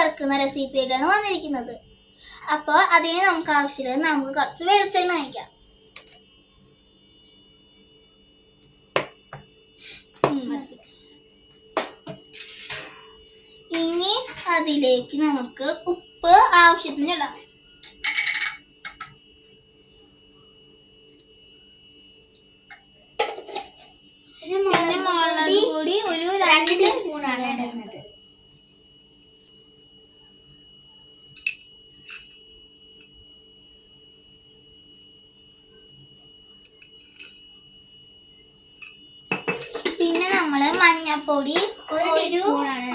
വറുക്കുന്ന recipe ആയിട്ടാണ് വന്നിരിക്കുന്നത്. അപ്പോൾ അതിന് നമുക്ക് ആവശ്യമുള്ളത് നമുക്ക് കുറച്ച് വെളിച്ചെണ്ണ ഒഴിക്കാം. ഇനി അതിലേക്ക് നമുക്ക് ഉപ്പ് ആവശ്യത്തിന് ഇടാം. മുളക് പൊടി ഒരു 2 ടീസ്പൂണാണ് ഇടുന്നത്. പിന്നെ നമ്മൾ മഞ്ഞൾപ്പൊടി ഒരു ടീസ്പൂണാണ്.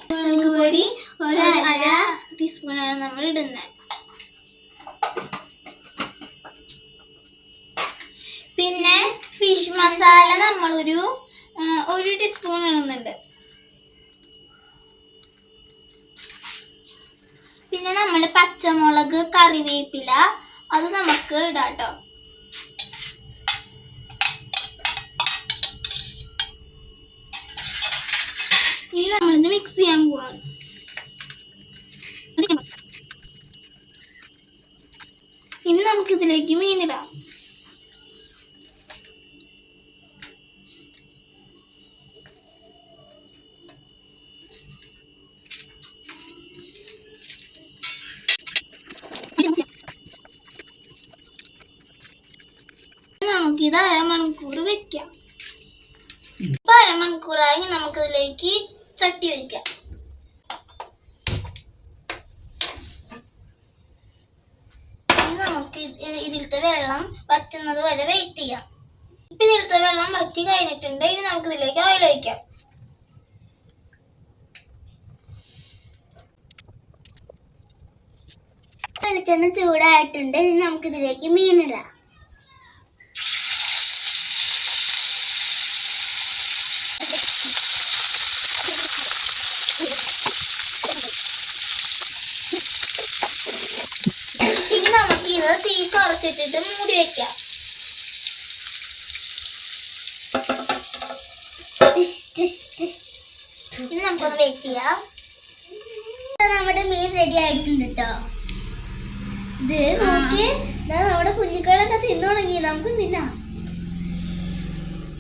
മുളക് പൊടി ഒരു 1/2 ടീസ്പൂണാണ് നമ്മൾ ഇടുന്നത്. പിന്നെ ഫിഷ് മസാല നമ്മളൊരു 1 ടീസ്പൂൺ ഇടുന്നുണ്ട്. പിന്നെ നമ്മൾ പച്ചമുളക്, കറിവേപ്പില അത് നമുക്ക് ഇടാട്ടോ. ഇനി നമ്മളിത് മിക്സ് ചെയ്യാൻ പോവാണ്. ഇനി നമുക്കിതിലേക്ക് മീനിടാം. നമുക്കിത് 1/2 മണിക്കൂർ വെക്കാം. ഇപ്പൊ 1/2 മണിക്കൂറായി നമുക്കിതിലേക്ക് ചട്ടി വെക്കാം. ഇനി നമുക്ക് ഇതിലത്തെ വെള്ളം വറ്റുന്നത് വരെ വെയിറ്റ് ചെയ്യാം. ഇപ്പൊ ഇതിലത്തെ വെള്ളം വറ്റി കഴിഞ്ഞിട്ടുണ്ട്. ഇനി നമുക്ക് ഇതിലേക്ക് ഓയിൽ ഒഴിക്കാം. വെളിച്ചെണ്ണ ചൂടായിട്ടുണ്ട്. ഇനി നമുക്ക് ഇതിലേക്ക് മീനിടാം. ഇനി നമുക്ക് ഇത് തീ കുറച്ചിട്ടിട്ട് മൂടി വെക്കാം. ഇനി നമുക്കൊന്ന് വെയിറ്റ് ചെയ്യാം. നമ്മുടെ മീൻ റെഡി ആയിട്ടുണ്ട് കേട്ടോ. ഇത് നോക്കി നമ്മുടെ കുഞ്ഞിക്കളെന്താ തിന്നു തുടങ്ങി. നമുക്ക് തിന്നാം.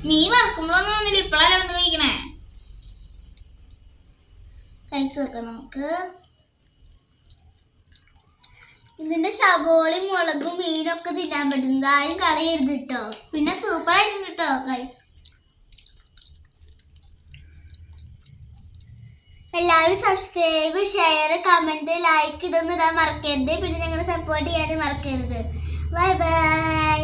മീൻ വറക്കുമ്പോഴൊന്നും വന്നില്ല, ഇപ്പോഴല്ലേ വന്ന് കഴിക്കണേ. കഴിച്ചു നോക്കാം നമുക്ക്. ഇതിന്റെ സവോളയും മുളകും മീനൊക്കെ തിന്നാൻ പറ്റുന്നത്, ആരും കളയരുത് കേട്ടോ. പിന്നെ സൂപ്പർ ആയിട്ടുണ്ട് കേട്ടോ ഗൈസ്. എല്ലാവരും സബ്സ്ക്രൈബ്, ഷെയർ, കമന്റ്, ലൈക്ക് ഇതൊന്നും ഇടാൻ മറക്കരുത്. പിന്നെ ഞങ്ങളെ സപ്പോർട്ട് ചെയ്യാനും മറക്കരുത്. Bye bye.